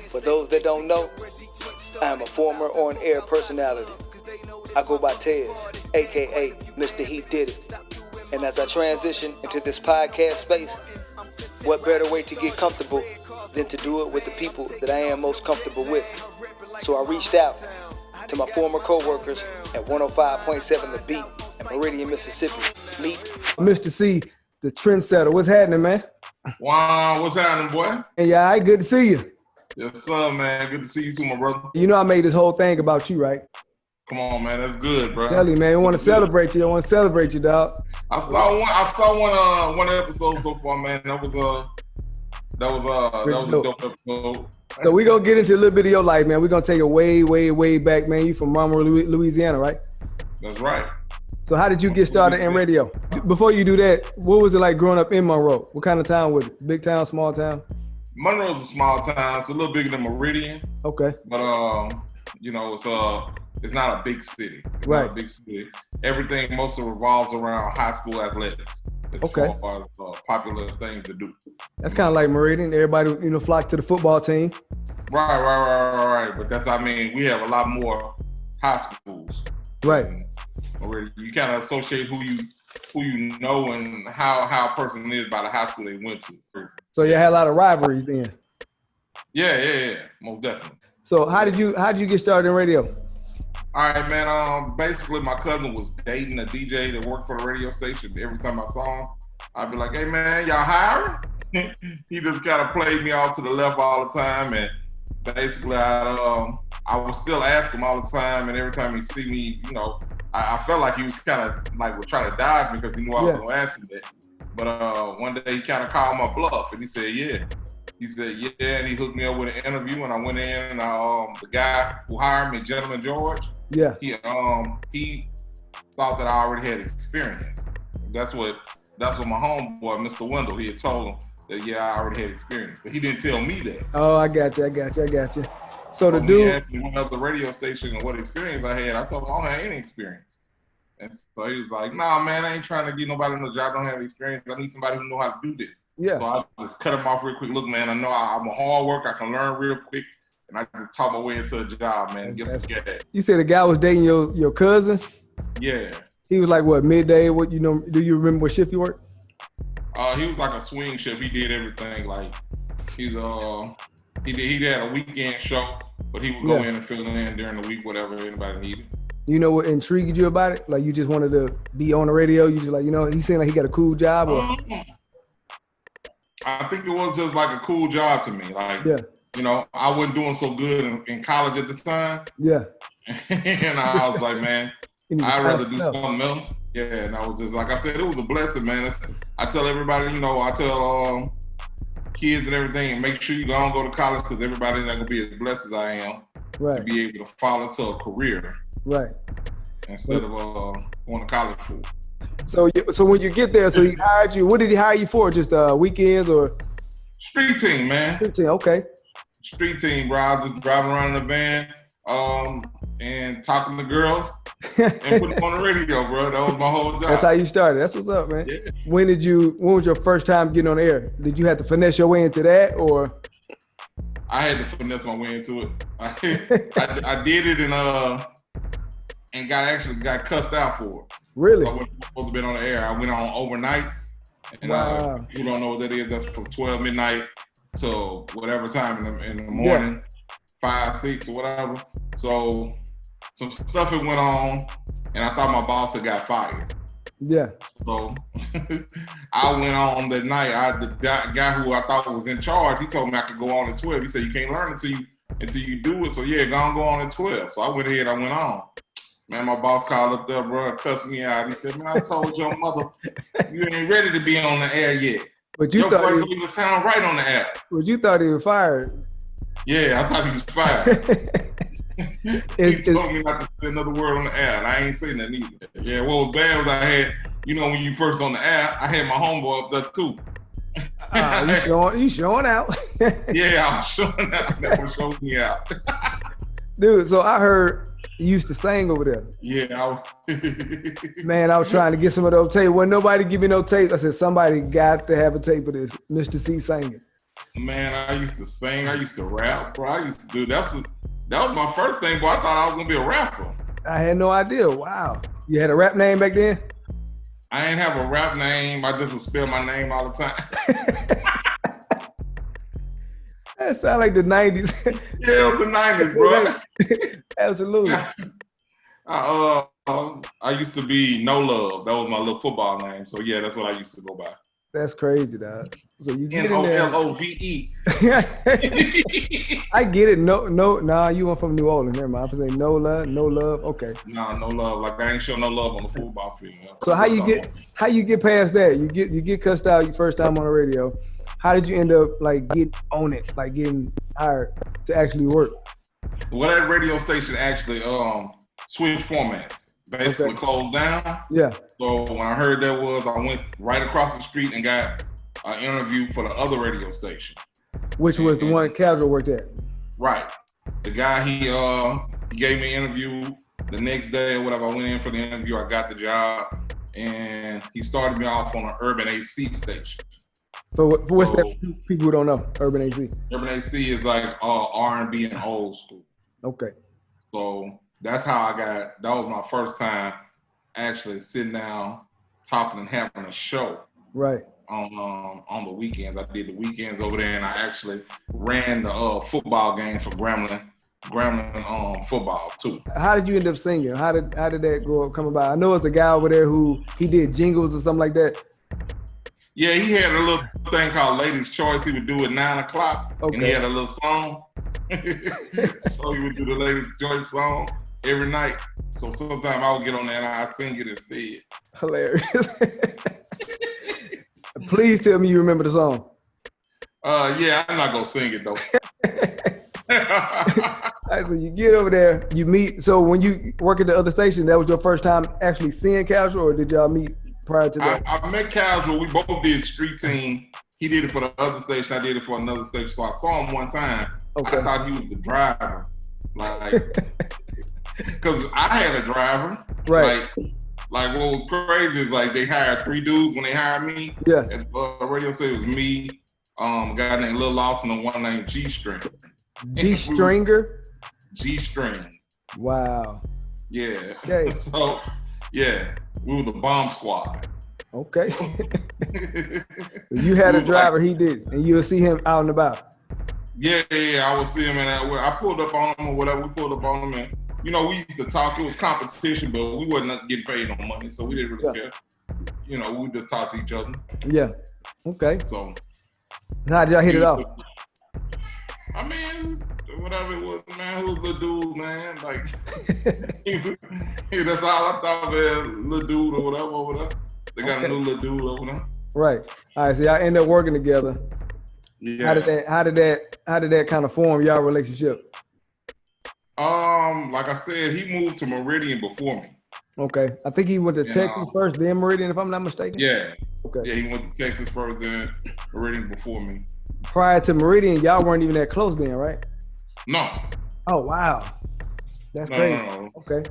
For those that don't know, I am a former on-air personality. I go by Tez, aka Mr. He Did It. And as I transition into this podcast space, what better way to get comfortable than to do it with the people that I am most comfortable with? So I reached out to my former coworkers at 105.7 The Beat in Meridian, Mississippi. Meet Mr. C, the trendsetter. What's happening, man? Wow, what's happening, boy? Hey, yeah, all right, good to see you. Yes, sir, man. Good to see you too, my brother. You know I made this whole thing about you, right? Come on, man. That's good, bro. Tell you, man. I want to celebrate you. I want to celebrate you, dog. I saw one episode so far, man. That was a dope episode. So we're gonna get into a little bit of your life, man. We're gonna take it way, way, way back, man. You from Monroe, Louisiana, right? That's right. So how did you get started in radio? Before you do that, what was it like growing up in Monroe? What kind of town was it? Big town, small town? Monroe's a small town. It's a little bigger than Meridian. Okay. But it's not a big city. It's not a big city. Everything mostly revolves around high school athletics. As far as popular things to do. That's kind of like Meridian. Everybody, flock to the football team. Right. But we have a lot more high schools. Right. You kind of associate who you know and how a person is by the high school they went to. So you had a lot of rivalries then. Yeah, most definitely. So how did you get started in radio? All right, man. Basically, my cousin was dating a DJ that worked for the radio station. Every time I saw him, I'd be like, "Hey, man, y'all hiring?" He just kind of played me off to the left all the time, and basically, I would still ask him all the time. And every time he see me, I felt like he was kind of like was trying to dodge me because he knew I was going to ask him that. But one day he kind of called my bluff, and he said, "Yeah." He said, "Yeah," and he hooked me up with an interview, and I went in, and the guy who hired me, Gentleman George, he thought that I already had experience. That's what my homeboy, Mr. Wendell, he had told him that, I already had experience, but he didn't tell me that. Oh, I got you. So the dude asked me what the radio station and what experience I had, I told him I don't have any experience. And so he was like, "Nah, man, I ain't trying to get nobody no job. I don't have experience. I need somebody who know how to do this." Yeah. So I just cut him off real quick. "Look, man, I know I'm a hard worker. I can learn real quick, and I can talk my way into a job, man. Get that." You said the guy was dating your cousin? Yeah. He was like what, midday? What do you remember what shift he worked? He was like a swing shift. He did everything. Like he had a weekend show, but he would go in and fill in during the week, whatever anybody needed. You know what intrigued you about it? Like you just wanted to be on the radio? You just like, he seemed like he got a cool job? Or? I think it was just like a cool job to me. Like, I wasn't doing so good in college at the time. Yeah. And I was like, man, I'd rather do something else. Yeah, and I was just, like I said, it was a blessing, man. I tell everybody, I tell kids and everything, make sure you go to college because everybody's not going to be as blessed as I am to be able to fall into a career. Right. Instead of going to college for. So when you get there, so he hired you. What did he hire you for? Just weekends or? Street team, man. Street team, okay. Street team, bro. I was just driving around in a van and talking to girls and putting them on the radio, bro. That was my whole job. That's how you started. That's what's up, man. Yeah. When was your first time getting on the air? Did you have to finesse your way into that or? I had to finesse my way into it. I did it and got cussed out for it. Really? So I wasn't supposed to be on the air. I went on overnights. And you don't know what that is. That's from 12 midnight till whatever time in the morning, 5, 6 or whatever. So some stuff had went on and I thought my boss had got fired. Yeah. So I went on that night. The guy who I thought was in charge, he told me I could go on at 12. He said, "You can't learn until you do it. So go on at 12. So I went ahead, I went on. Man, my boss called up there, bro, and cussed me out. He said, "Man, I told your mother you ain't ready to be on the air yet. But you your thought voice don't even sound right on the air." But you thought he was fired. Yeah, I thought he was fired. He told me not to say another word on the air, and I ain't saying that either. Yeah, what was bad was I had, when you first on the air, I had my homeboy up there too. You showing out. Yeah, I was showing out. That was showing me out. Dude, so I heard you used to sing over there. Yeah. Man, I was trying to get some of those tapes. When nobody give me no tapes, I said, somebody got to have a tape of this. Mr. C singing. Man, I used to sing. I used to rap, bro. I used to do that was my first thing, but I thought I was gonna be a rapper. I had no idea. Wow. You had a rap name back then? I ain't have a rap name. I just would spell my name all the time. That sound like the 90s. Yeah, it was the 90s, bro. Absolutely. I used to be No Love. That was my little football name. So yeah, that's what I used to go by. That's crazy, dog. So you get in there. N-O-L-O-V-E. I get it. Nah, you went from New Orleans. Never mind. I was saying no love. Okay. Nah, no love. Like I ain't show no love on the football field. So how you get past that? You get cussed out your first time on the radio. How did you end up like get on it, like getting hired to actually work? Well, that radio station actually switched formats. Basically closed down. Yeah. So when I heard that I went right across the street and got an interview for the other radio station. Which was the one Casual worked at. Right. The guy, he gave me an interview the next day or whatever. I went in for the interview. I got the job. And he started me off on an Urban AC station. So what's that? People who don't know, Urban AC. Urban AC is like R&B and old school. Okay. So that's how that was my first time actually sitting down, talking and having a show. Right. On the weekends. I did the weekends over there, and I actually ran the football games for Gremlin football too. How did you end up singing? How did that come about? I know it's a guy over there who he did jingles or something like that. Yeah, he had a little thing called Ladies' Choice. He would do at 9:00, and he had a little song. So he would do the Ladies' Choice song every night. So sometimes I would get on there and I sing it instead. Hilarious. Please tell me you remember the song. Yeah, I'm not gonna sing it though. All right, so you get over there, you meet. So when you work at the other station, that was your first time actually seeing Casual, or did y'all meet prior to that? I met Casual. We both did Street Team. He did it for the other station. I did it for another station. So I saw him one time. Okay. I thought he was the driver, like, because I had a driver. Right. Like what was crazy is like they hired 3 dudes when they hired me. Yeah. And the radio said it was me, a guy named Lil Lawson, and one named G-String. G-Stringer? G-String. Wow. Yeah. Okay. So, yeah, we were the bomb squad. Okay. You had a driver, he did, and you would see him out and about. Yeah, I would see him, and I pulled up on him or whatever. We pulled up on him, and we used to talk. It was competition, but we wasn't getting paid no money, so we didn't really care. We would just talk to each other. Yeah. Okay. So how did y'all hit it off? I mean, whatever it was, man. He was a little dude, man. Like, that's all I thought, man. Little dude or whatever over there. They got a new little dude over there. Right. All right. So y'all end up working together. Yeah. How did that kind of form y'all relationship? Like I said, he moved to Meridian before me. Okay. I think he went to Texas first, then Meridian, if I'm not mistaken. Yeah. Okay. Yeah, he went to Texas first, then Meridian before me. Prior to Meridian, y'all weren't even that close then, right? No. Oh wow. That's crazy. No. Okay.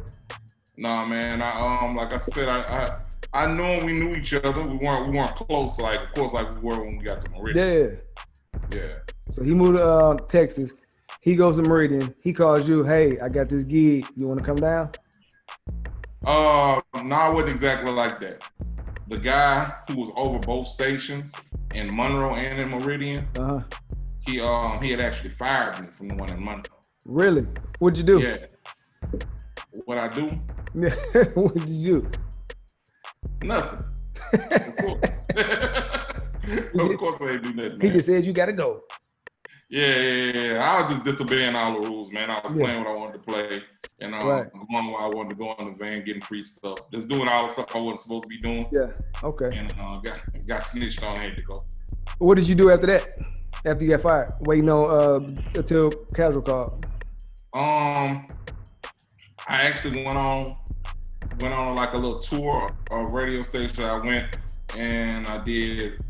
Nah, man. Like I said, I knew him. We knew each other. We weren't close, like of course, like we were when we got to Meridian. Yeah. So he moved to Texas. He goes to Meridian. He calls you, hey, I got this gig. You want to come down? No, it wasn't exactly like that. The guy who was over both stations in Monroe and in Meridian, he had actually fired me from the one in Monroe. Really? What'd you do? Yeah. What I do? What did you do? Nothing. Of course. Of course I ain't do nothing, man. He just said you gotta go. Yeah. I was just disobeying all the rules, man. I was playing what I wanted to play. And going where I wanted to go in the van, getting free stuff. Just doing all the stuff I wasn't supposed to be doing. Yeah, okay. And got snitched on, had to go. What did you do after that? After you got fired? Waiting on until Casual called. I actually went on like a little tour of radio station. I went and I did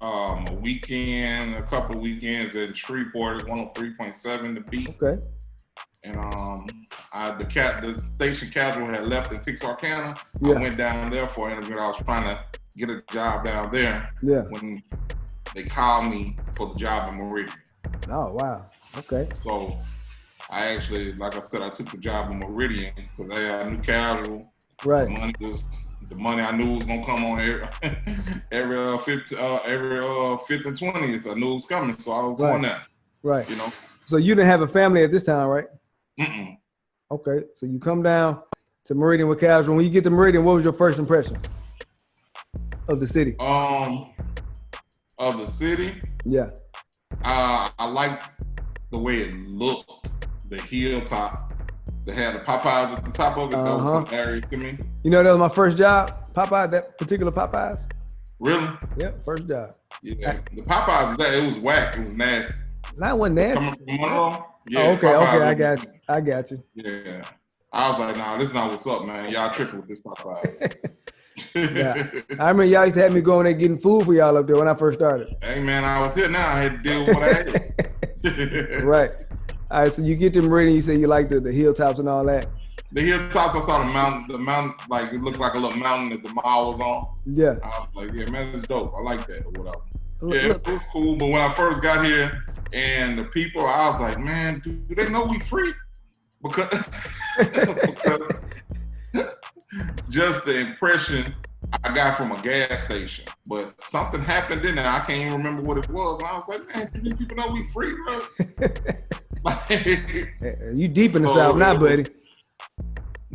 a weekend, a couple of weekends in Shreveport at 103.7 The Beat. Okay. And the station Casual had left in Texarkana. Yeah. I went down there for an interview. I was trying to get a job down there. Yeah. When they called me for the job in Meridian. Oh, wow. Okay. So I actually, like I said, I took the job in Meridian because I knew casual. Right. The money I knew was gonna come on every fifth and 20th. I knew it was coming, so I was going there. Right. You know. So you didn't have a family at this time, right? Mm-mm. Okay. So you come down to Meridian with casual. When you get to Meridian, what was your first impression of the city? Of the city. Yeah. I liked the way it looked. The hilltop. They had the Popeyes at the top of it. That was hilarious to me. You know, that was my first job, Popeye, that particular Popeyes. Really? Yep, first job. Yeah, the Popeyes, it was whack. It was nasty. Not one nasty. Coming from Monroe? Yeah, oh, okay, Popeyes I got you. Yeah. I was like, nah, this is not what's up, man. Y'all tripping with this Popeyes. Yeah. I remember y'all used to have me going there getting food for y'all up there when I first started. Hey, man, I was here now. I had to deal with what I had. Right. All right, so you get to Meridian, you say you like the hilltops and all that. The hilltops, I saw the mountain, like it looked like a little mountain that the mall was on. Yeah. I was like, yeah, man, it's dope. I like that or whatever. Yeah, it was cool. But when I first got here and the people, I was like, man, do they know we free? Because just the impression I got from a gas station. But something happened in there. I can't even remember what it was. I was like, man, do these people know we free, bro? You deep in the South now, buddy.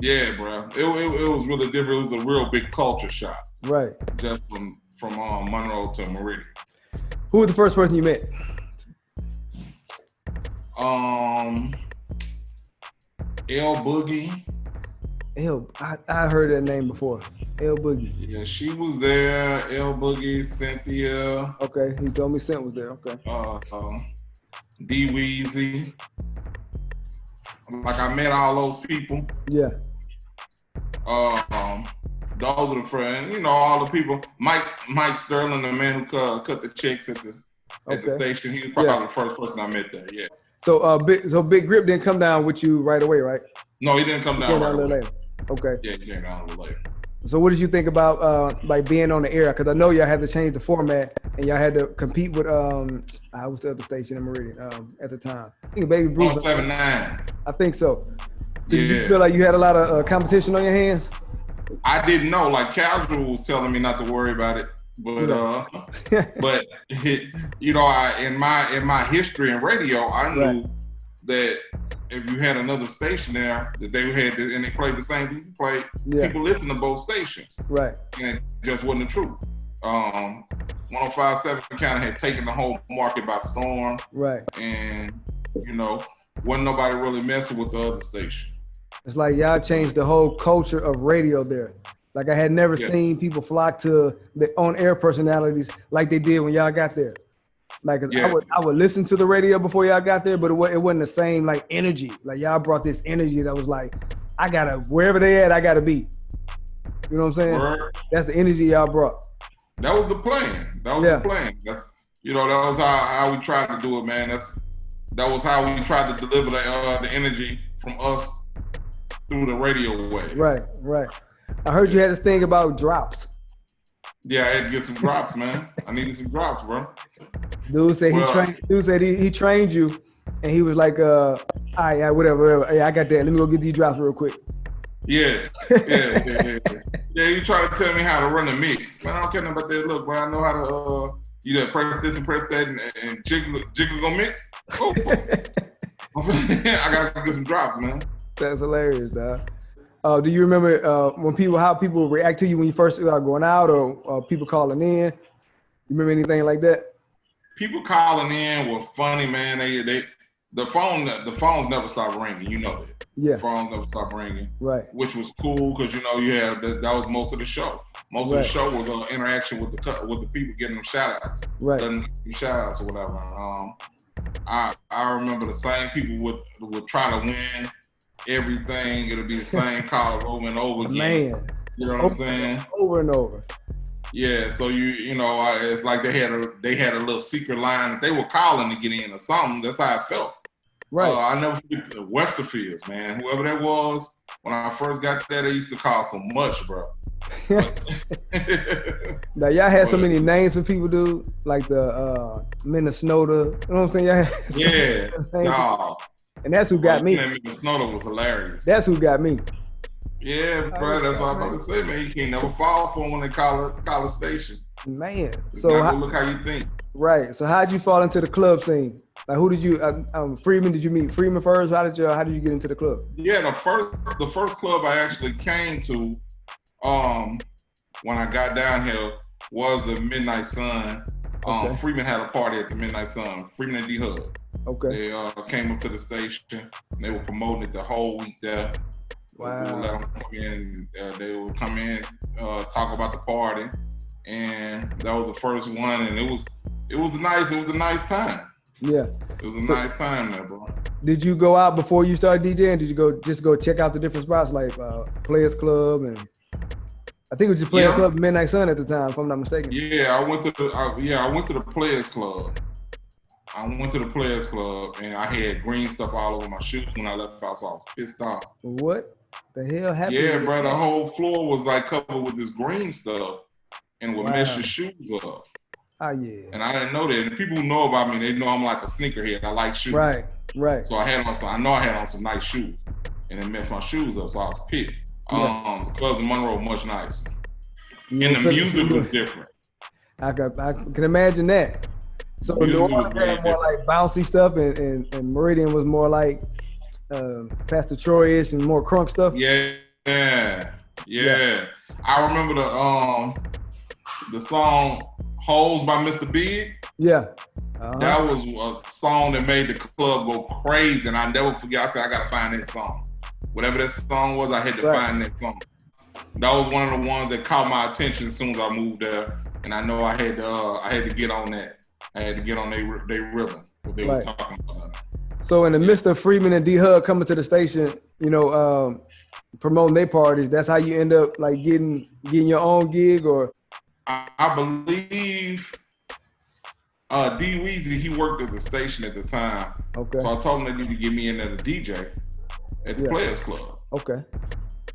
Yeah, bro. It was really different. It was a real big culture shock. Right. Just from Monroe to Meridian. Who was the first person you met? L Boogie. I heard that name before. L Boogie. Yeah, she was there. L Boogie, Cynthia. Okay, he told me Cent was there. Okay. D Weezy. Like I met all those people. Yeah. Those are the friends. You know, all the people. Mike Sterling, the man who cut the checks at the station. He was probably the first person I met there. Yeah. So Big Grip didn't come down with you right away, right? No, he didn't come down. Right away. Later. Okay. Yeah, he came down a little later. So what did you think about like being on the air? Because I know y'all had to change the format and y'all had to compete with I was the other station in Meridian at the time. I think Baby Bruce. 179. I think so. Did you feel like you had a lot of competition on your hands? I didn't know. Like Casual was telling me not to worry about it, but but you know, in my history in radio, I knew that if you had another station there that they had and they played the same thing you played, people listen to both stations. Right. And it just wasn't the truth. 105.7 kind of had taken the whole market by storm. Right. And you know, wasn't nobody really messing with the other station. It's like y'all changed the whole culture of radio there. Like I had never seen people flock to the on-air personalities like they did when y'all got there. Like I would listen to the radio before y'all got there, but it wasn't the same like energy. Like y'all brought this energy that was like, I gotta, wherever they at, I gotta be. You know what I'm saying? Word. That's the energy y'all brought. That was the plan. That was the plan. That's, you know, that was how we tried to do it, man. That was how we tried to deliver the energy from us through the radio waves. Right, right. I heard you had this thing about drops. Yeah, I had to get some drops, man. I needed some drops, bro. Dude said he trained you, and he was like, all right, yeah, whatever. Hey, I got that. Let me go get these drops real quick. Yeah. Yeah, you try to tell me how to run a mix. Man, I don't care nothing about that. Look, bro, I know how to, you know, press this and press that and jiggle gonna mix. Oh. I gotta get some drops, man. That's hilarious, dog. Do you remember how people react to you when you first started going out, or people calling in? You remember anything like that? People calling in were funny, man. The phones never stopped ringing. You know that. Yeah. The phones never stopped ringing. Right. Which was cool because you know that was most of the show. Most of the show was interaction with the people, getting them shout outs. Right. Letting them shout outs or whatever. I remember the same people would try to win everything. It'll be the same call over and over again. Man. You know what I'm saying? Over and over. Yeah, so you know, it's like they had a little secret line that they were calling to get in or something. That's how I felt. Right. I never forget the Westerfields, man. Whoever that was, when I first got there, they used to call so much, bro. Now y'all had so many names for people, dude. Like the Minnesota. You know what I'm saying? Y'all had no. And that's who got me. Minnesota was hilarious. That's who got me. Yeah, bro. That's all I'm about to say, man. You can't never fall for them when they call it station. Man. So look how you think. Right. So how'd you fall into the club scene? Like who did you? Freeman? Did you meet Freeman first? How did you get into the club? Yeah, the first club I actually came to, when I got down here was the Midnight Sun. Okay. Freeman had a party at the Midnight Sun. Freeman and D-Hub. Okay. They came up to the station. And they were promoting it the whole week there. Wow. We would let them come in. They would come in, talk about the party, and that was the first one. And it was a nice time. Yeah. It was a nice time there, bro. Did you go out before you started DJing? Did you go check out the different spots like Players Club and I think it was just Players Club, Midnight Sun at the time, if I'm not mistaken. Yeah, I went to the Players Club. I went to the Players Club and I had green stuff all over my shoes when I left out, so I was pissed off. What the hell happened? Yeah, bro, the whole floor was like covered with this green stuff and would mess your shoes up. Oh yeah. And I didn't know that. And the people who know about me, they know I'm like a sneakerhead. I like shoes. Right. So I know I had on some nice shoes, and it messed my shoes up. So I was pissed. The clubs in Monroe were much nicer, and the music was different. I can imagine that. So New Orleans had more like bouncy stuff, and Meridian was more like Pastor Troy-ish and more crunk stuff. Yeah. I remember the song Holes by Mr. Big. Yeah. That was a song that made the club go crazy, and I never forget. I said, I gotta find that song. Whatever that song was, I had to find that song. That was one of the ones that caught my attention as soon as I moved there, and I know I had to get on that. I had to get on their rhythm, what they was talking about. So in the midst of Freeman and D-Hub coming to the station, promoting their parties, that's how you end up like getting your own gig, or? I believe D Weezy, he worked at the station at the time. Okay. So I told him they need to get me in there to DJ at the Players Club. Okay.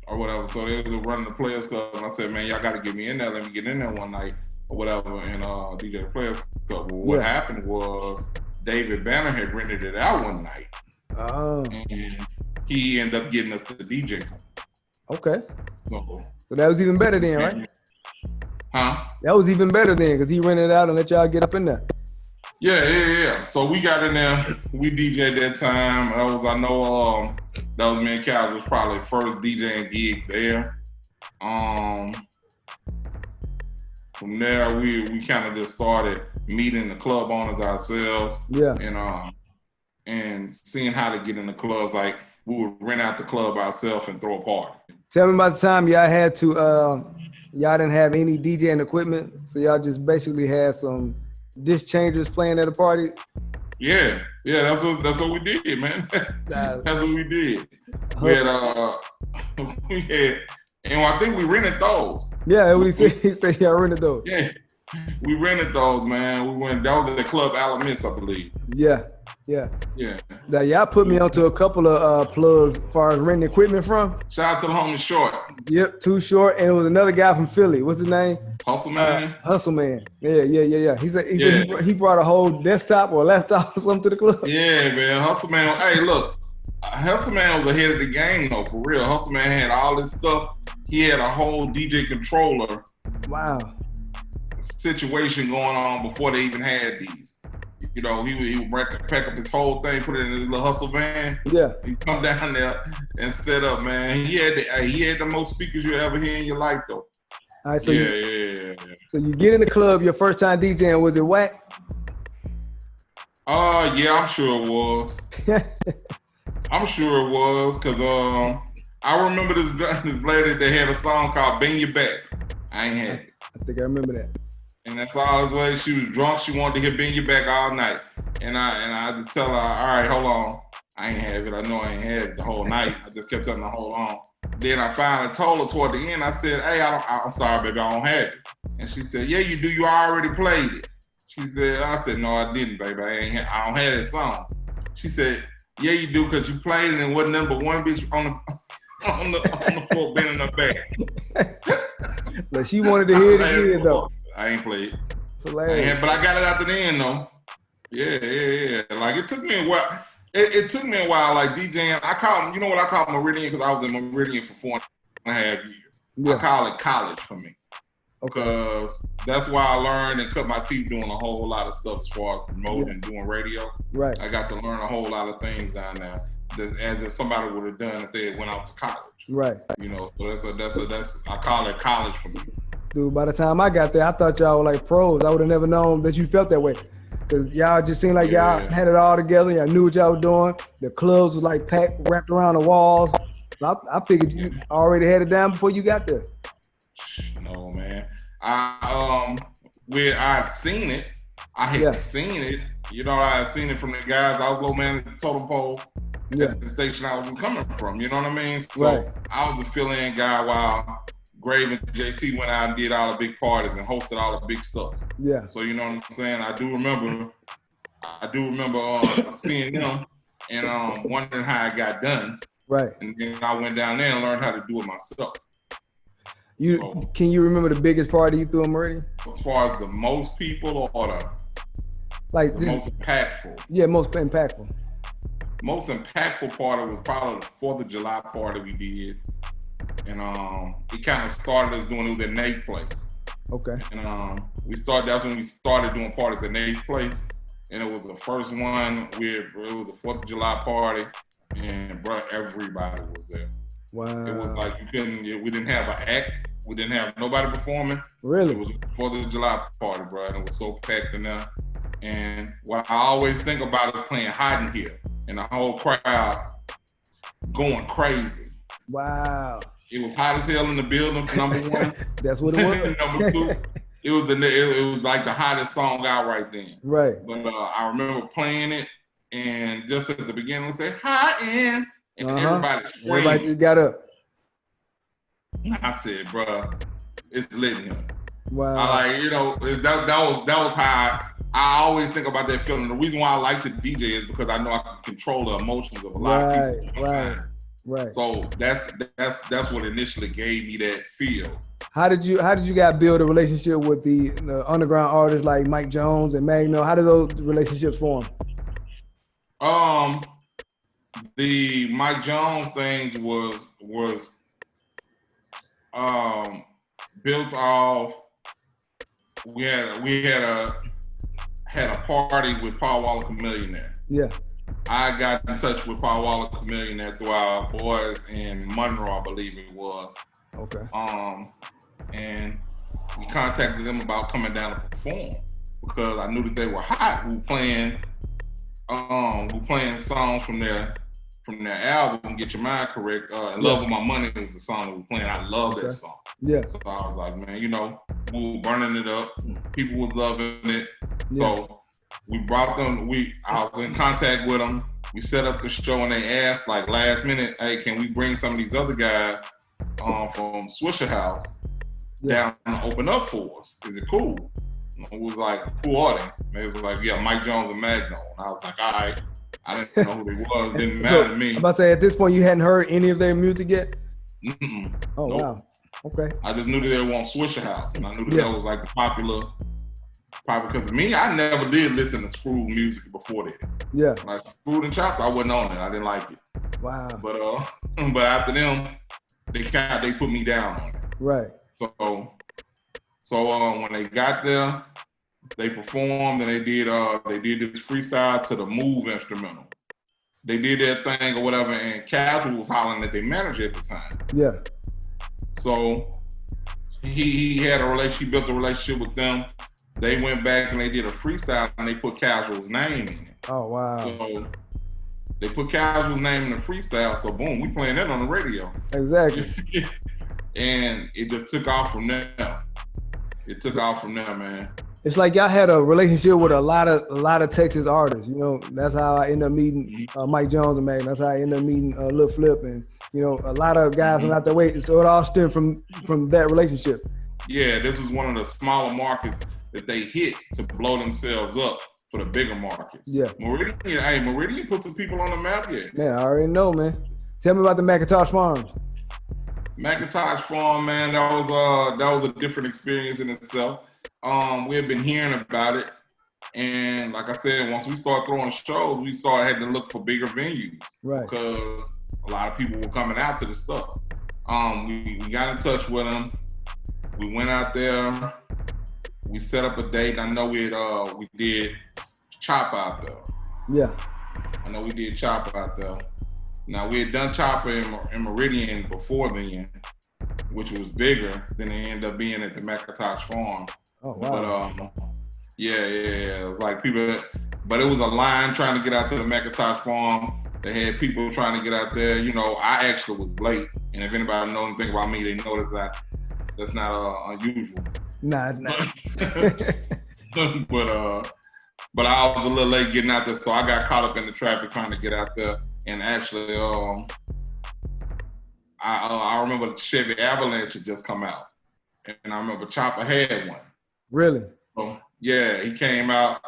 Or whatever. So they were running the Players Club, and I said, man, y'all got to get me in there. Let me get in there one night or whatever, and DJ the Players Club. Well, what happened was David Banner had rented it out one night. Oh. And he ended up getting us to the DJ for him. Okay. So that was even better then, right? Huh? That was even better then, because he rented it out and let y'all get up in there. Yeah. So we got in there. We DJ'd that time. That was me and Cal was probably first DJing gig there. From there, we kind of just started meeting the club owners ourselves. Yeah. And seeing how to get in the clubs. Like we would rent out the club ourselves and throw a party. Tell me about the time y'all had to. Y'all didn't have any DJing equipment, so y'all just basically had some disc changers playing at a party. Yeah, that's what we did, man. That's what we did. We had, and I think we rented those. Yeah, what he said. He said y'all rented those. Yeah, we rented those, man. That was at the Club Alamance, I believe. Yeah. Now y'all put me onto a couple of plugs as far as renting equipment from. Shout out to the homie Short. Yep, Too Short, and it was another guy from Philly. What's his name? Hustle Man. Hustle Man. Yeah. He said he brought a whole desktop or laptop or something to the club. Yeah, man. Hustle Man. Hey, look, Hustle Man was ahead of the game though, for real. Hustle Man had all this stuff. He had a whole DJ controller. Wow. Situation going on before they even had these. He would pack up his whole thing, put it in his little hustle van. Yeah. He'd come down there and set up, man. He had the most speakers you ever hear in your life, though. All right, so So you get in the club, your first time DJing, was it whack? Yeah, I'm sure it was. I'm sure it was, because I remember this lady that had a song called Bend Your Back. I ain't had it. I think I remember that. And that's all his way. She was drunk. She wanted to hear Bend Your Back all night. And I just tell her, all right, hold on. I ain't have it. I know I ain't had it the whole night. I just kept telling her, hold on. Then I finally told her toward the end, I said, hey, I'm sorry, baby, I don't have it. And she said, yeah, you do. You already played it. I said, no, I didn't, baby. I don't have that song. She said, yeah, you do, because you played it and wasn't number one bitch on the on the floor bending her back. But she wanted to hear it again, though. I ain't played. But I got it out the end, though. Yeah. Like, it took me a while. It took me a while, like, DJing. I call, you know what I call Meridian? Because I was in Meridian for 4.5 years. Yeah. I call it college for me. Because that's why I learned and cut my teeth doing a whole lot of stuff as far as promoting and doing radio. Right. I got to learn a whole lot of things down there, as if somebody would have done if they had went out to college. Right. You know, so that's I call it college for me. Dude, by the time I got there, I thought y'all were like pros. I would have never known that you felt that way. Because y'all just seemed like y'all had it all together. Y'all knew what y'all were doing. The clubs was like packed, wrapped around the walls. I figured you already had it down before you got there. No, man. I'd seen it. I had seen it. You know, I had seen it from the guys. I was low man at the totem pole at the station I was coming from. You know what I mean? So I was the fill-in guy while Grave and JT went out and did all the big parties and hosted all the big stuff. Yeah. So you know what I'm saying? I do remember seeing them and wondering how it got done. Right. And then I went down there and learned how to do it myself. Can you remember the biggest party you threw in Meridian? As far as the most people or the most impactful? Yeah, most impactful. Most impactful party was probably the 4th of July party we did. And it kind of started us doing, it was at Nate's place. Okay. And that's when we started doing parties at Nate's place. And it was the first one it was the 4th of July party. And bro, everybody was there. Wow. It was like we didn't have an act. We didn't have nobody performing. Really? It was 4th of July party, bro. And it was so packed in there. And what I always think about is playing hide and here. And the whole crowd going crazy. Wow. It was hot as hell in the building for number one. That's what it was. Number two, it was like the hottest song out right then. Right. But I remember playing it, and just at the beginning, we say high end, and everybody screamed. Everybody just got up. I said, "Bruh, it's lit in here." Wow. I like, that was how I always think about that feeling. The reason why I like to DJ is because I know I can control the emotions of a lot of people. Right. So that's what initially gave me that feel. How did you guys build a relationship with the underground artists like Mike Jones and Magno? How did those relationships form? The Mike Jones thing was built off. We had a party with Paul Walker Millionaire. Yeah. I got in touch with Paul Walker Millionaire through our boys in Monroe, I believe it was. Okay. And we contacted them about coming down to perform because I knew that they were hot. We were playing songs from their album, Get Your Mind Correct. Love of My Money was the song that we were playing. I love that song. Yeah. So I was like, man, we were burning it up. People was loving it. So we brought them, I was in contact with them. We set up the show and they asked like last minute, hey, can we bring some of these other guys from Swisher House down and open up for us? Is it cool? And it was like, who are they? And they was like, yeah, Mike Jones and Magno. And I was like, all right. I didn't know who they was. It didn't matter to me. I'm about to say, at this point, you hadn't heard any of their music yet? Mm-mm. Oh, nope. Wow. Okay. I just knew that they were on Swisher House. And I knew that was like the popular, because me, I never did listen to Screwed music before that. Yeah. Like Screwed and Chopped, I wasn't on it. I didn't like it. Wow. But after them, they put me down on it. Right. So when they got there, they performed and they did this freestyle to the Move instrumental. They did their thing or whatever, and Casual was hollering at their manager at the time. Yeah. So he built a relationship with them. They went back and they did a freestyle and they put Casual's name in it. Oh wow. So they put Casual's name in the freestyle, so boom, we playing that on the radio. Exactly. And it just took off from there. It took off from there, man. It's like y'all had a relationship with a lot of Texas artists. That's how I ended up meeting Mike Jones and Magno. That's how I ended up meeting Lil Flip and a lot of guys from out there way. So it all stemmed from that relationship. Yeah, this was one of the smaller markets that they hit to blow themselves up for the bigger markets. Yeah. Meridian put some people on the map yet. Man, I already know, man. Tell me about the McIntosh Farms. MR.HEDIDIT Farm, man, that was a different experience in itself. We had been hearing about it, and like I said, once we started throwing shows, we started having to look for bigger venues, right? Because a lot of people were coming out to the stuff. We got in touch with them. We went out there. We set up a date. I know we did Chop out there. Yeah. I know we did Chop out there. Now, we had done Chopper in Meridian before then, which was bigger than it ended up being at the MR.HEDIDIT Farm. Oh, wow. But, yeah. It was like people, but it was a line trying to get out to the MR.HEDIDIT Farm. They had people trying to get out there. You know, I actually was late. And if anybody knows anything about me, they know that's not unusual. Nah, it's not. But I was a little late getting out there, so I got caught up in the traffic trying to get out there. And actually, I remember the Chevy Avalanche had just come out, and I remember Chopper had one. Really? So yeah, he came out.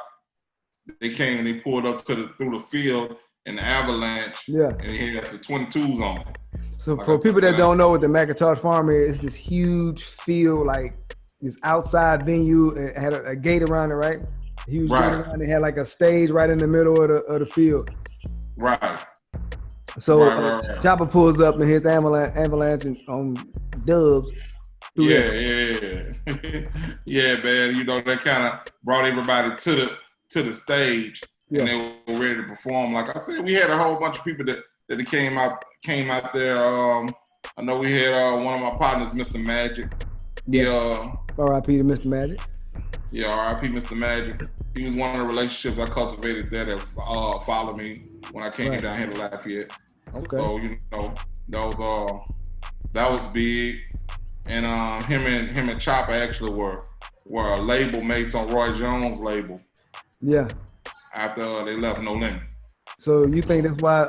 They came and they pulled up through the field in the Avalanche. Yeah. And he had some 22s on it. So like for people that don't know what the MR.HEDIDIT Farm is, it's this huge field, like this outside venue. It had a gate around it, right? A huge gate around it. It had like a stage right in the middle of the field. Right. So Chopper pulls up in his Avalanche and dubs. Yeah. Yeah, man. You know, that kind of brought everybody to the stage, and they were ready to perform. Like I said, we had a whole bunch of people that came out there. I know we had one of my partners, Mr. Magic. Yeah. R.I.P. to Mr. Magic. Yeah, R.I.P. Mr. Magic. He was one of the relationships I cultivated there that followed me when I came down here to Lafayette. Okay. So, you know, that was big. And him and Chopper actually were label mates on Roy Jones' label. Yeah. After they left No Limit. So you think that's why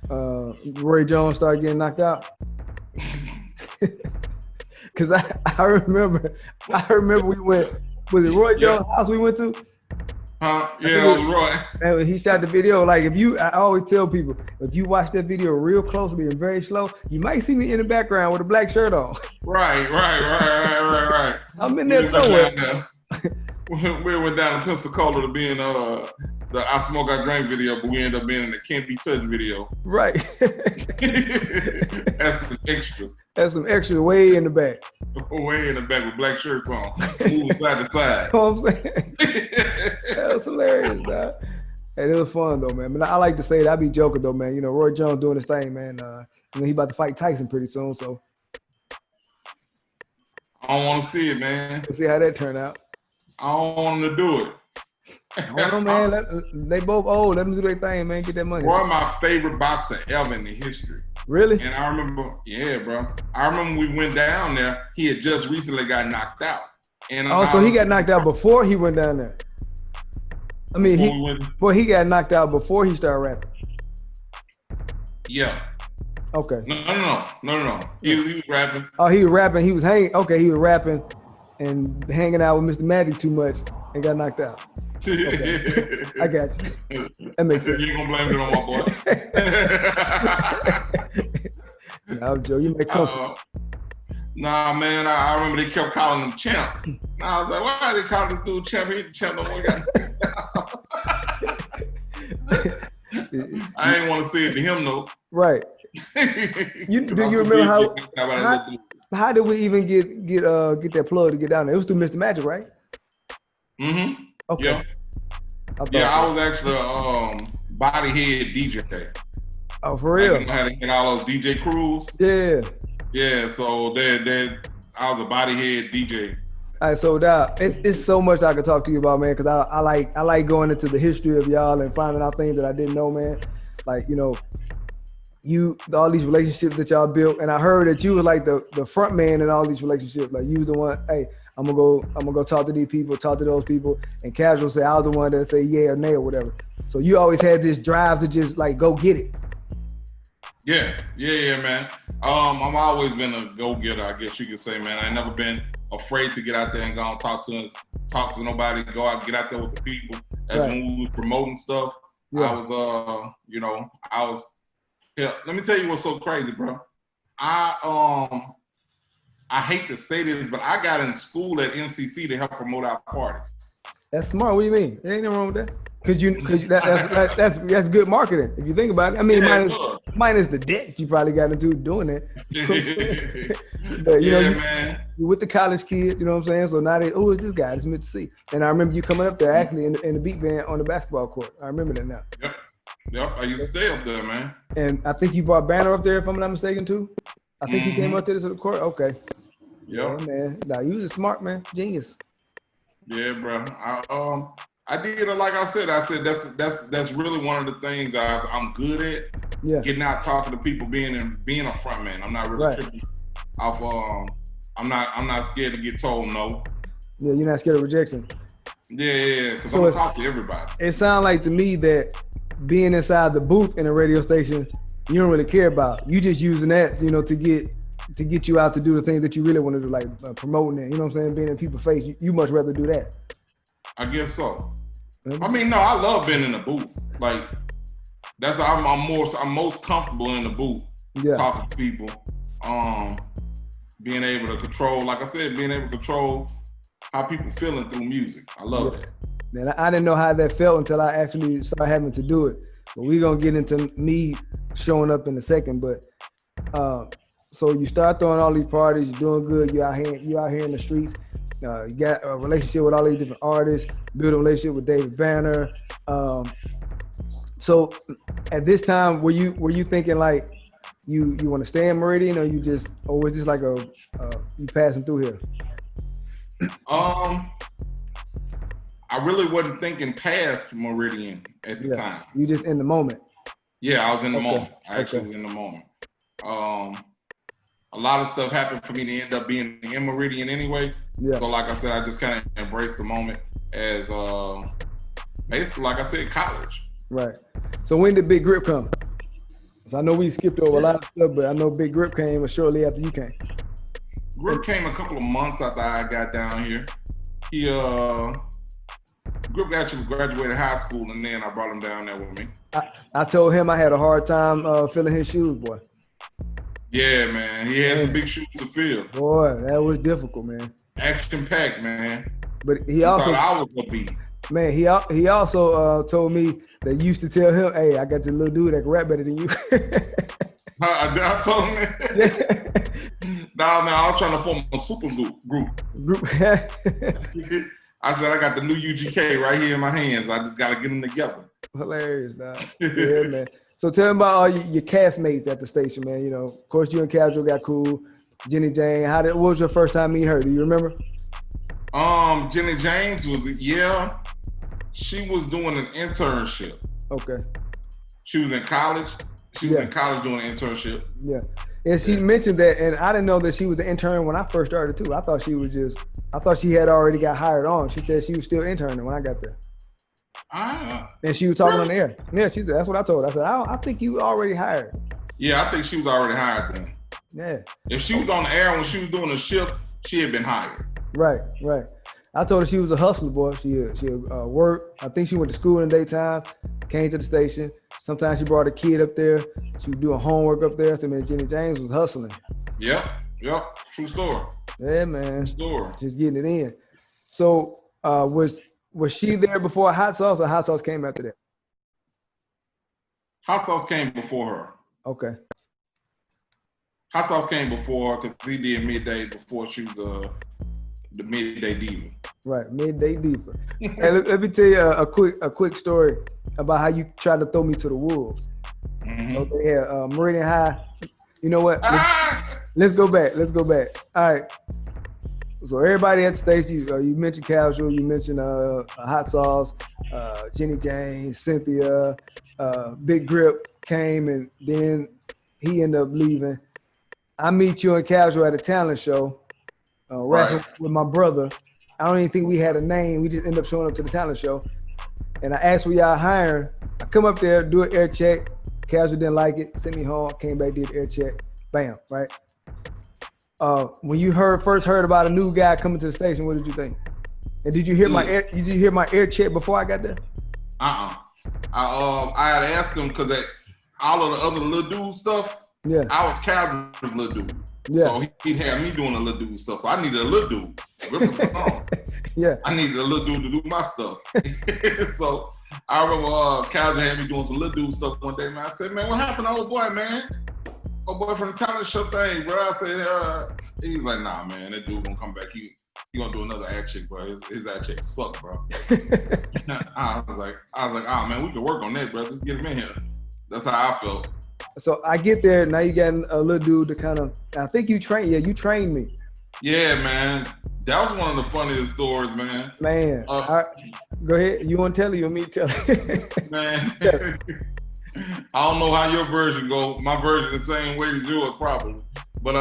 Roy Jones started getting knocked out? Because I remember we went. Was it Roy Jones' house we went to? Yeah, it was Roy. And when he shot the video, like I always tell people, if you watch that video real closely and very slow, you might see me in the background with a black shirt on. Right. I'm in there somewhere. We went down to Pensacola to be in the I Smoke I Drink video, but we ended up being in the Can't Be Touched video. Right. That's some extras. That's some extras way in the back. Way in the back with black shirts on, moving side to side. You know what I'm saying? That was hilarious, dog. And it was fun though, man. But I like to say that I be joking though, man. You know, Roy Jones doing his thing, man. He about to fight Tyson pretty soon, so I don't want to see it, man. We'll see how that turn out. I don't want them to do it. I don't know, man. They both old. Let them do their thing, man. Get that money. Roy, my favorite boxer ever in the history. Really? And I remember, yeah, bro. I remember we went down there. He had just recently got knocked out. And so he got knocked out before he went down there. I mean, he got knocked out before he started rapping. Yeah. Okay. No. He was rapping. Oh, he was rapping. He was hanging. Okay, he was rapping and hanging out with Mr. Magic too much and got knocked out. Okay. I got you. That makes sense. You ain't gonna blame it on my boy. I'm joking. You make comfort. Nah, man. I remember they kept calling him champ. I was like, why are they calling this dude champ? He ain't the champ no more. I ain't want to say it to him though. Right. Do you remember how did we even get that plug to get down there? It was through Mr. Magic, right? Mm-hmm. Okay. Yeah. I was actually body head DJ. Oh, for real? I had to get all those DJ crews. Yeah. Yeah. So I was a body head DJ. All right, so it's so much I could talk to you about, man, because I like going into the history of y'all and finding out things that I didn't know, man. Like, you know, all these relationships that y'all built, and I heard that you were like the front man in all these relationships. Like you was the one, hey, I'm gonna go talk to these people, talk to those people, and Casual say I was the one that say yeah or nay or whatever. So you always had this drive to just like go get it. Yeah, man. I've always been a go-getter, I guess you could say, man. I ain't never been afraid to get out there and go and talk to nobody, go out, get out there with the people. As when we was promoting stuff, I was, let me tell you what's so crazy, bro. I hate to say this, but I got in school at MCC to help promote our parties. That's smart. What do you mean? There ain't nothing wrong with that. That's good marketing if you think about it. I mean, minus the debt you probably got into doing that. But man, you're with the college kids, you know what I'm saying? So now it's this guy, it's Mista C. And I remember you coming up there actually in the beat band on the basketball court. I remember that now. Yep. I used to stay up there, man. And I think you brought Banner up there, if I'm not mistaken, too. I think he came up to the court. Okay. Yep. Yeah, man. Nah, you was a smart man, genius. Yeah, bro. I did it like I said. That's really one of the things that I'm good at. Yeah. Getting out, talking to people, being a front man. I'm not really tripping off. I'm not scared to get told no. Yeah, you're not scared of rejection. Yeah, because I'm gonna talk to everybody. It sounds like to me that being inside the booth in a radio station, you don't really care about. You just using that, to get you out to do the things that you really want to do, like promoting it. You know what I'm saying? Being in people's face, you much rather do that. I guess so. I mean, no, I love being in the booth. Like that's I'm most comfortable in the booth, talking to people. Being able to control, like I said, being able to control how people feeling through music. I love that. Man, I didn't know how that felt until I actually started having to do it. But we're gonna get into me showing up in a second. But so you start throwing all these parties, you're doing good, you out here in the streets. You got a relationship with all these different artists, build a relationship with David Banner. So at this time, were you thinking like you want to stay in Meridian, or was this like you passing through here? I really wasn't thinking past Meridian at the time. You just in the moment. Yeah, I was in the moment. I actually was in the moment. A lot of stuff happened for me to end up being in Meridian anyway. Yeah. So like I said, I just kind of embraced the moment as basically, like I said, college. Right. So when did Big Grip come? So I know we skipped over a lot of stuff, but I know Big Grip came shortly after you came. Grip came a couple of months after I got down here. He Grip actually graduated high school, and then I brought him down there with me. I told him I had a hard time filling his shoes, boy. Yeah, man. He had some big shoes to fill. Boy, that was difficult, man. Action-packed, man. But he also thought I was gonna be. Man, he also told me that you used to tell him, "Hey, I got this little dude that can rap better than you." I told him that. No, I was trying to form a super group. I said, I got the new UGK right here in my hands. I just got to get them together. Hilarious, dog. Yeah, man. So tell me about all your castmates at the station, man. Of course, you and Casual got cool. Jenny Jane, what was your first time meeting her? Do you remember? Jenny James she was doing an internship. Okay. She was in college. She was in college doing an internship. Yeah. And she mentioned that, and I didn't know that she was the intern when I first started too. I thought she had already got hired on. She said she was still interning when I got there. And she was talking on the air. Yeah, she said, that's what I told her. I said, I think you already hired. Yeah, I think she was already hired then. Yeah. If she was on the air when she was doing the shift, she had been hired. Right. I told her she was a hustler, boy. She worked. I think she went to school in the daytime, came to the station. Sometimes she brought a kid up there. She was doing homework up there. So, man, Jenny James was hustling. Yep. True story. Yeah, man. True story. Just getting it in. So, was she there before Hot Sauce, or Hot Sauce came after that? Hot Sauce came before her. Okay. Hot Sauce came before her because he did Midday before she was the Midday Diva. Right, Midday Diva. Hey, let me tell you a quick story about how you tried to throw me to the wolves. Mm-hmm. So they had Meridian High. You know what? Let's go back. All right. So everybody at the station, you mentioned Casual, you mentioned Hot Sauce, Jenny Jane, Cynthia, Big Grip came, and then he ended up leaving. I meet you and Casual at a talent show, rapping with my brother. I don't even think we had a name. We just ended up showing up to the talent show. And I asked where y'all hiring. I come up there, do an air check. Casual didn't like it, sent me home, came back, did air check. Bam, right? When you first heard about a new guy coming to the station, what did you think? And did you hear my air check before I got there? I had asked him because all of the other little dude stuff, Yeah. I was Calvin's little dude. Yeah. So he had me doing the little dude stuff. So I needed a little dude. Yeah. I needed a little dude to do my stuff. So I remember Calvin had me doing some little dude stuff one day, man. I said, man, what happened to old boy, man? Old boy from the talent show thing, bro. I said, he's like, nah, man, that dude gonna come back. He gonna do another act check, bro. His act check suck, bro. I was like, oh man, we can work on that, bro. Let's get him in here. That's how I felt. So I get there, now you got a little dude to kind of, I think you trained me. Yeah, man. That was one of the funniest stories, man. Man, go ahead. You want to tell it? You want me to tell it? Man, I don't know how your version go. My version the same way as yours, probably. But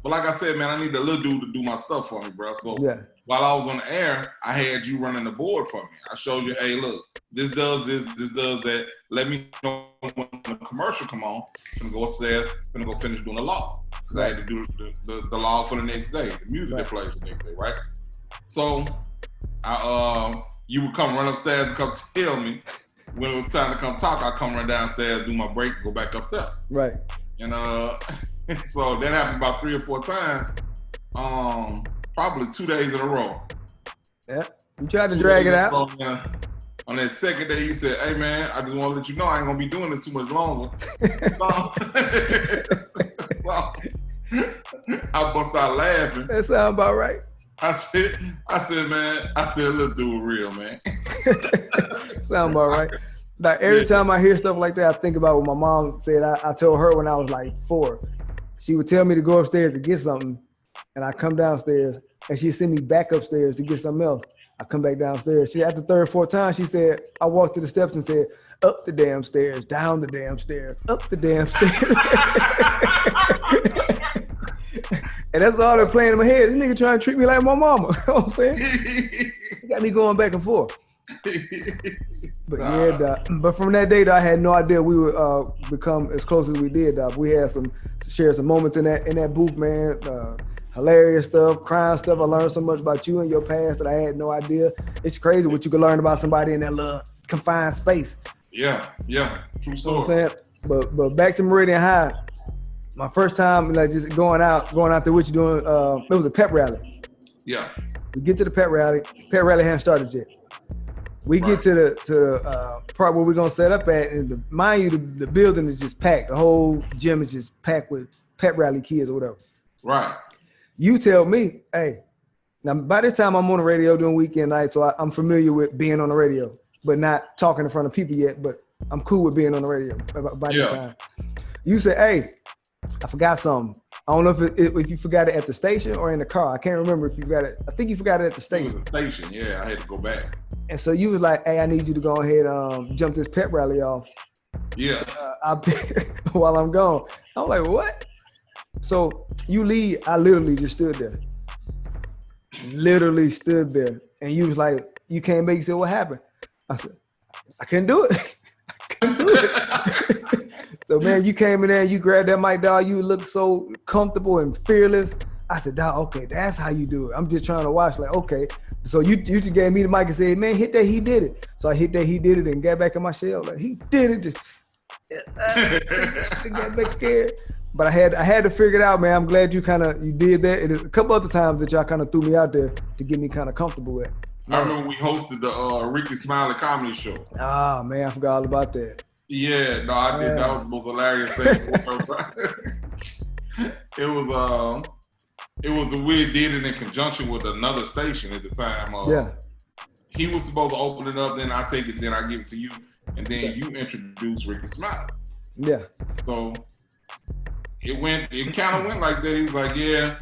like I said, man, I need a little dude to do my stuff for me, bro. So while I was on the air, I had you running the board for me. I showed you, hey, look, this does this does that. Let me know when the commercial come on. I'm gonna go upstairs. I'm gonna go finish doing the log. Because I had to do the log for the next day, the music that plays the next day, right? So you would come run upstairs and come tell me when it was time to come talk. I'd come run downstairs, do my break, go back up there. Right. And so that happened about 3 or 4 times, probably 2 days in a row. Yeah, you tried to drag it out. On that second day, you said, hey man, I just want to let you know I ain't gonna be doing this too much longer. So I bust out laughing. That sound about right. I said, man, let's do it real, man. Sound about right. Like every time I hear stuff like that, I think about what my mom said. I told her when I was like 4. She would tell me to go upstairs to get something, and I come downstairs, and she'd send me back upstairs to get something else. I come back downstairs. She at the 3rd or 4th time, she said, I walked to the steps and said, up the damn stairs, down the damn stairs, up the damn stairs. And that's all they're playing in my head. This nigga trying to treat me like my mama. You know what I'm saying? He got me going back and forth. But but from that day, I had no idea we would become as close as we did. We had shared some moments in that booth, man. Hilarious stuff, crime stuff. I learned so much about you and your past that I had no idea. It's crazy what you can learn about somebody in that little confined space. Yeah, true story. You know what I'm saying? But back to Meridian High, my first time, like just going out there, what you doing? It was a pep rally. Yeah. We get to the pep rally. Pep rally hadn't started yet. We get to the part where we're gonna set up at, and mind you, the building is just packed. The whole gym is just packed with pep rally kids or whatever. Right. You tell me, hey, now by this time I'm on the radio doing weekend nights, so I'm familiar with being on the radio, but not talking in front of people yet, but I'm cool with being on the radio by this time. You say, hey, I forgot something. I don't know if you forgot it at the station or in the car. I can't remember if you forgot it. I think you forgot it at the station. It was the station, yeah. I had to go back. And so you was like, hey, I need you to go ahead jump this pep rally off. Yeah. While I'm gone. I'm like, what? So you leave, I literally just stood there. Literally stood there. And you was like, you came back, you said, what happened? I said, I couldn't do it. I couldn't do it. So man, you came in there, you grabbed that mic, dog, you looked so comfortable and fearless. I said, dog, okay, that's how you do it. I'm just trying to watch, like, okay. So you just gave me the mic and said, man, hit that, he did it. So I hit that, he did it, and got back in my shell, like, he did it. Got back scared. But I had to figure it out, man. I'm glad you did that. And a couple other times that y'all kind of threw me out there to get me kind of comfortable with. I remember we hosted the Ricky Smiley comedy show. Ah, man, I forgot all about that. Yeah, no, I did. That was the most hilarious thing. We did it in conjunction with another station at the time. He was supposed to open it up, then I take it, then I give it to you, and then you introduce Ricky Smiley. Yeah. So it kind of went like that. He was like, yeah,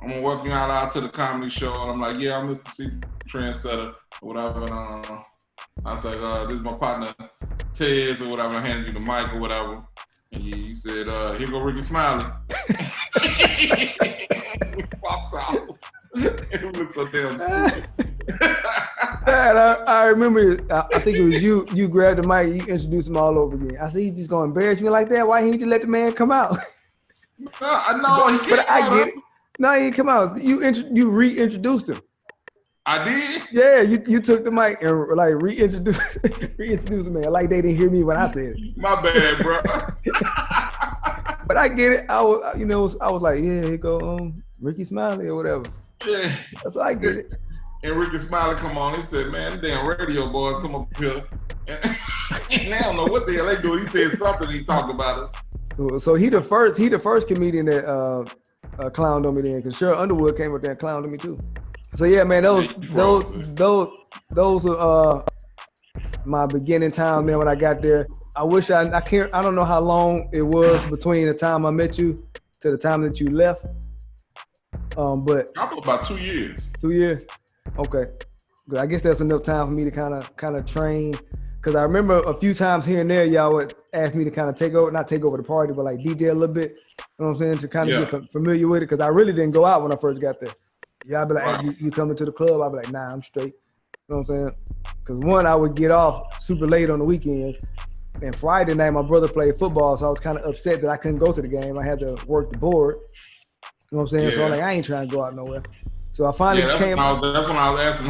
I'm gonna work you out to the comedy show. And I'm like, yeah, I'm Mista C, trendsetter, or whatever. And I was like, this is my partner, Tez, or whatever. I handed you the mic or whatever. And you said, here go Ricky Smiley. We popped out. It was so damn stupid. I remember, I think it was you grabbed the mic, you introduced him all over again. I said, he's just gonna embarrass me like that? Why he just let the man come out? No, he can't. But I get it. No, he didn't come out. You reintroduced him. I did? Yeah, you took the mic and like reintroduced the man. Like they didn't hear me when I said it. My bad, bro. But But I get it. I was like, yeah, here go Ricky Smiley or whatever. Yeah. So I get it. And Ricky Smiley come on. He said, man, the damn radio boys come up here. And they don't know what the hell they doing. He said something. He talked about us. So he the first comedian that clowned on me then, because Cheryl Underwood came up there and clowned on me too. So yeah, man, those are my beginning times, man. When I got there, I wish I don't know how long it was between the time I met you to the time that you left. But probably about 2 years. 2 years. Okay, good. I guess that's enough time for me to kind of train. Because I remember a few times here and there, y'all would ask me to kind of not take over the party, but like DJ a little bit. You know what I'm saying? To kind of get familiar with it. Because I really didn't go out when I first got there. Y'all be like, wow. Hey, you coming to the club? I'd be like, nah, I'm straight. You know what I'm saying? Because one, I would get off super late on the weekends. And Friday night, my brother played football, so I was kind of upset that I couldn't go to the game. I had to work the board. You know what I'm saying? Yeah. So I'm like, I ain't trying to go out nowhere. So I finally came. That's when I was asking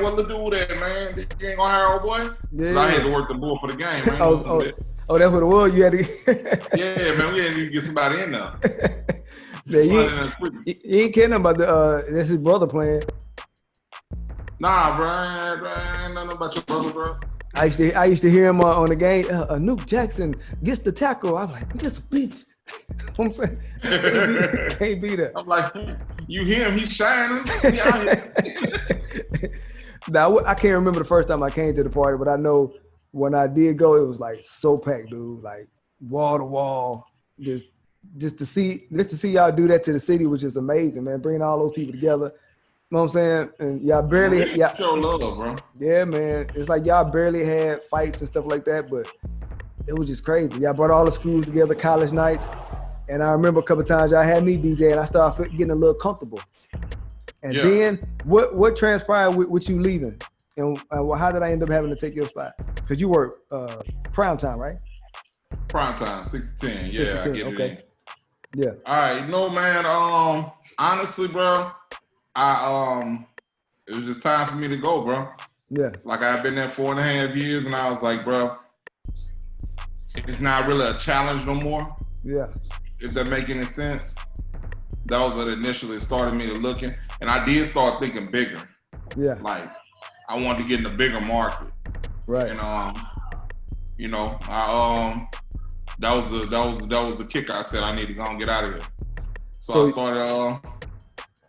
what's the dude at, man? You ain't gonna hire old boy? Yeah. I had to work the board for the game, man. That's what it was. You had to. Yeah, man. We had to get somebody in there. Yeah, you ain't kidding about that's his brother playing. Nah, bro. I ain't nothing about your brother, bro. I used to hear him on the game. Nuke Jackson gets the tackle. I'm like, this bitch. I'm saying, can't be that. I'm like, you hear him? He's shining. He out here. Now, I can't remember the first time I came to the party, but I know when I did go, it was like so packed, dude. Like wall to wall. Just to see y'all do that to the city was just amazing, man. Bringing all those people together. You know what I'm saying? And y'all barely show love, bro. Yeah, man. It's like y'all barely had fights and stuff like that, but it was just crazy. Y'all brought all the schools together, college nights. And I remember a couple of times y'all had me DJ and I started getting a little comfortable. And then what transpired with you leaving? And how did I end up having to take your spot? Because you work prime time, right? Prime time, 6 to 10. Yeah, 10, I get it. Okay. Yeah. All right. No, man. Honestly, bro, it was just time for me to go, bro. Yeah. Like I've been there 4.5 years, and I was like, bro, it's not really a challenge no more. Yeah. If that make any sense. That was what initially started me to looking, and I did start thinking bigger. Yeah. Like I wanted to get in a bigger market. Right. And that was the kick. I said I need to go and get out of here. So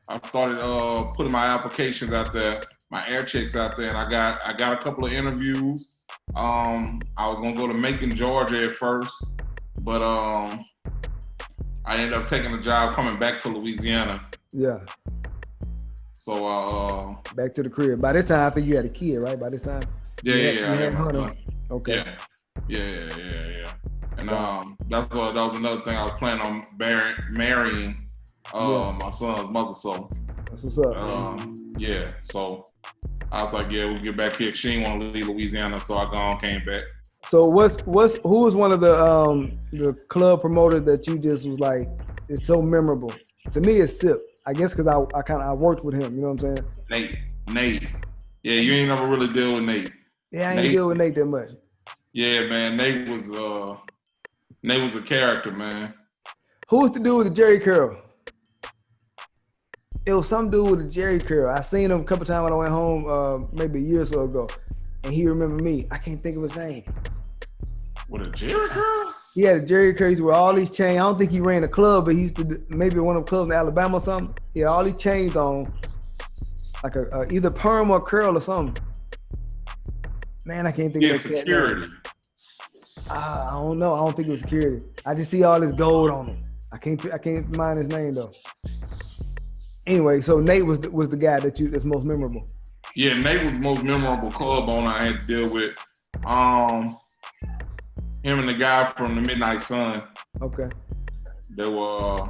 I started putting my applications out there, my air checks out there, and I got a couple of interviews. I was gonna go to Macon, Georgia at first, but I ended up taking a job coming back to Louisiana. Yeah. So back to the crib. By this time, I think you had a kid, right? By this time. Yeah. I had my son. Okay. Yeah. And that was another thing I was planning on marrying my son's mother. So that's what's up. Yeah. So I was like, we'll get back here. She didn't want to leave Louisiana, so I came back. So who was one of the club promoters that you just was like, it's so memorable? To me, it's Sip. I guess because I worked with him. You know what I'm saying? Nate. Yeah, you ain't never really deal with Nate. Yeah, I ain't deal with Nate that much. Yeah, man. Nate was a character, man. Who was the dude with the Jerry curl? It was some dude with a Jerry curl. I seen him a couple times when I went home, maybe a year or so ago, and he remembered me. I can't think of his name. With a Jerry curl? He had a Jerry curl. He used to wear all these chains. I don't think he ran a club, but he used to maybe one of the clubs in Alabama or something. He had all these chains on, like a either perm or curl or something. Man, I can't think of that. Security. I don't know. I don't think it was security. I just see all this gold on him. I can't mind his name though. Anyway, so Nate was the guy that's most memorable. Yeah, Nate was the most memorable club owner I had to deal with. Him and the guy from the Midnight Sun. Okay. They were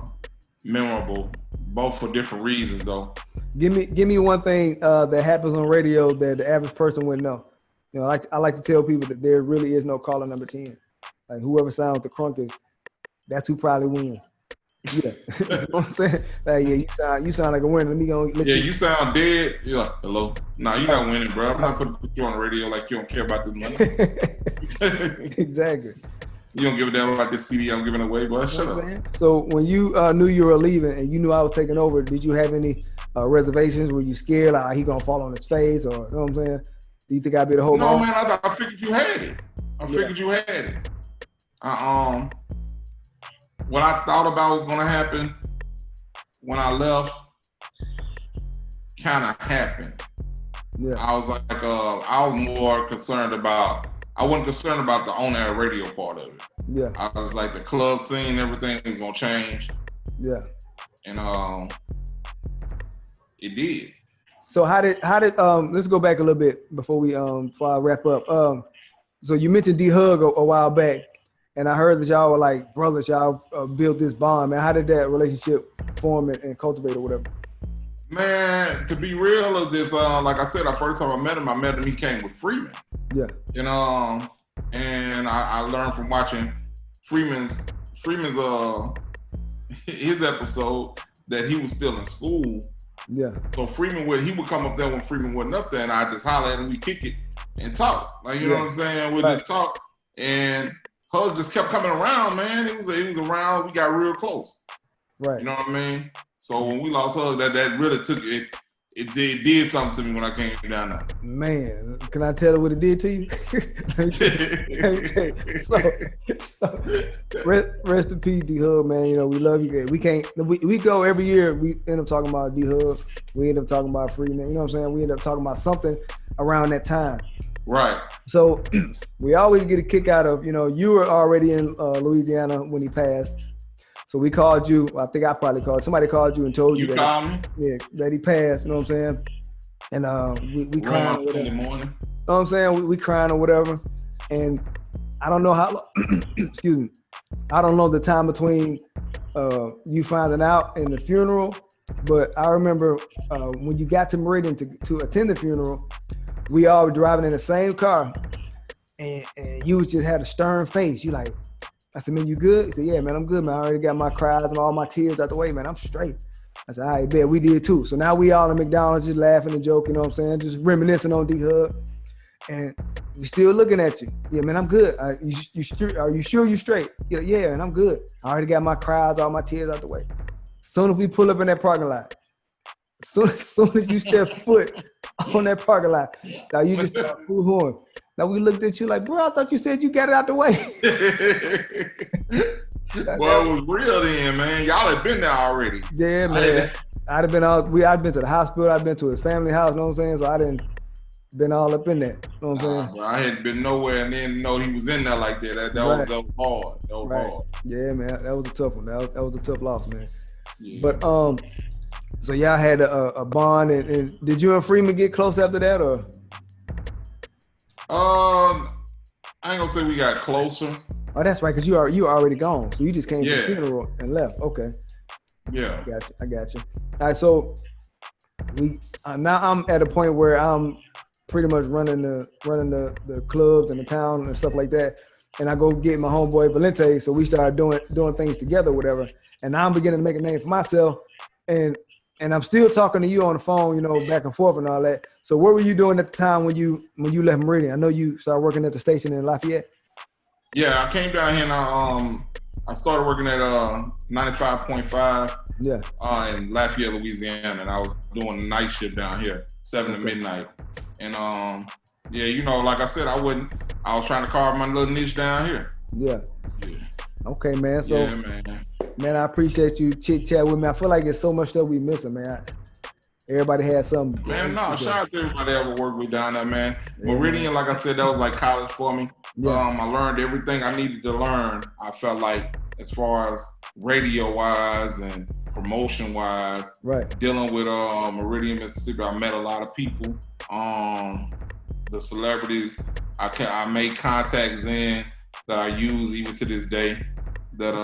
memorable, both for different reasons though. Give me one thing that happens on radio that the average person wouldn't know. You know, I like to tell people that there really is no caller number 10. Like whoever sounds the crunkest, that's who probably wins. Yeah, you know what I'm saying? Like, yeah, you sound like a winner. Let me go. You sound dead. You're like, hello. Nah, you're not winning, bro. I'm not gonna put you on the radio like you don't care about this money. Exactly. You don't give a damn about this CD I'm giving away, but shut up. So when you knew you were leaving and you knew I was taking over, did you have any reservations? Were you scared like he gonna fall on his face, or you know what I'm saying? Do you think I'd be the whole? No, man. I figured you had it. I figured you had it. What I thought about was gonna happen when I left, kind of happened. Yeah. I was like, I was more concerned about. I wasn't concerned about the on-air radio part of it. Yeah. I was like, the club scene, everything is gonna change. Yeah. And it did. So how did let's go back a little bit before I wrap up. So you mentioned D-Hug a while back, and I heard that y'all were like brothers. Y'all built this bond, man. How did that relationship form and cultivate or whatever? Man, to be real, is this like I said, the first time I met him, he came with Freeman. Yeah. You know, and I learned from watching Freeman's his episode that he was still in school. Yeah. So Freeman would come up there when Freeman wasn't up there, and I just holler at him, we kick it and talk. Like, you know what I'm saying? We just talk, and Hug just kept coming around, man. He was around. We got real close. Right. You know what I mean? So when we lost Hug, that really took it. It did something to me when I came down there. Man, can I tell you what it did to you? Let me tell you. So rest in peace, D-Hub, man. You know, we love you. We go every year, we end up talking about D-Hub. We end up talking about Freeman. You know what I'm saying? We end up talking about something around that time. Right. So we always get a kick out of, you know, you were already in Louisiana when he passed. So we called you. I think I probably called. Somebody called you and told you that he passed. You know what I'm saying? And we crying. Sunday morning. You know what I'm saying? We crying or whatever. And I don't know how. Excuse me. I don't know the time between you finding out and the funeral, but I remember when you got to Meridian to attend the funeral, we all were driving in the same car, and you just had a stern face. You like. I said, man, you good? He said, yeah, man, I'm good, man. I already got my cries and all my tears out the way, man. I'm straight. I said, all right, bet, we did too. So now we all in McDonald's just laughing and joking, you know what I'm saying? Just reminiscing on D-Hub. And we still looking at you. Yeah, man, I'm good. Are you sure you straight? Yeah, and I'm good. I already got my cries, all my tears out the way. As soon as we pull up in that parking lot, as soon as you step foot on that parking lot, now you just start boo-hooing. Now we looked at you like, bro, I thought you said you got it out the way. Well, it was real then, man. Y'all had been there already. Yeah, man. I'd been to the hospital. I'd been to his family house. You know what I'm saying? So I didn't been all up in that. You know what I'm saying? Bro, I hadn't been nowhere and then know he was in there like that. That was hard. That was hard. Yeah, man. That was a tough one. That was a tough loss, man. Yeah. But so y'all had a bond, and did you and Freeman get close after that, or? I ain't gonna say we got closer. Oh, that's right, because you were already gone, so you just came to the funeral and left. Okay. Yeah. I got you. All right, so we now I'm at a point where I'm pretty much running the clubs and the town and stuff like that, and I go get my homeboy Valente, so we started doing things together, whatever. And now I'm beginning to make a name for myself, and I'm still talking to you on the phone, you know, back and forth and all that. So what were you doing at the time when you left Meridian? I know you started working at the station in Lafayette. Yeah, I came down here and I started working at 95.5 in Lafayette, Louisiana, and I was doing the night shift down here, 7 to midnight. And yeah, you know, like I said, I was trying to carve my little niche down here. Yeah. Okay, man. So yeah, man, I appreciate you chit-chat with me. I feel like there's so much stuff we missing, man. Everybody had something. Man, no, shout out to everybody that ever worked with down there, man. Yeah, Meridian, like I said, that was like college for me. Yeah. I learned everything I needed to learn. I felt like as far as radio-wise and promotion-wise, dealing with Meridian, Mississippi, I met a lot of people. The celebrities, I made contacts then that I use even to this day that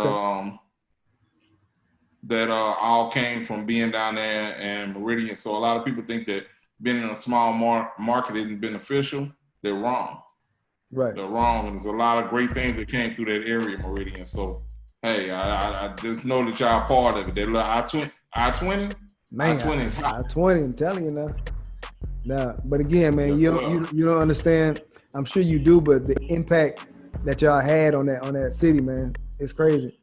all came from being down there and Meridian. So a lot of people think that being in a small market isn't beneficial. They're wrong. Right. They're wrong. And there's a lot of great things that came through that area, Meridian. So, hey, I just know that y'all part of it. They love I-20. Man, I-20 is hot. I-20, I'm telling you now. Now, but again, man, yes, you don't understand. I'm sure you do, but the impact that y'all had on that city, man. It's crazy,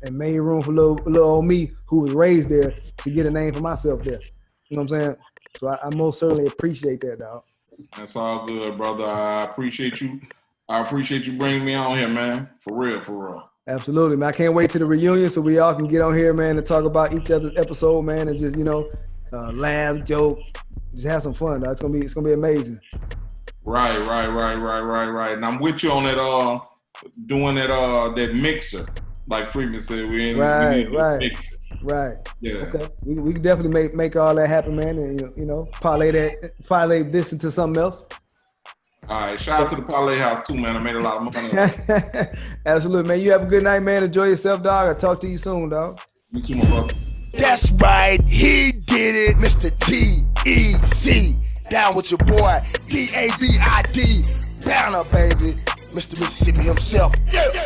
and made room for little old me who was raised there to get a name for myself there. You know what I'm saying? So I most certainly appreciate that, dog. That's all good, brother. I appreciate you. I appreciate you bringing me on here, man. For real, for real. Absolutely, man. I can't wait to the reunion so we all can get on here, man, and talk about each other's episode, man, and just, laugh, joke, just have some fun, dog. It's gonna be amazing. Right. And I'm with you on that doing that mixer. Like Freeman said, we need a mixer. Right. Yeah. Okay. We can definitely make all that happen, man, and parlay this into something else. All right. Shout out to the Parlay House too, man. I made a lot of money. Absolutely, man. You have a good night, man. Enjoy yourself, dog. I'll talk to you soon, dog. You too, my brother. That's right. He did it, Mr. T-E-C. Down with your boy, D-A-V-I-D. Banner, baby. Mr. Mississippi himself. Yeah.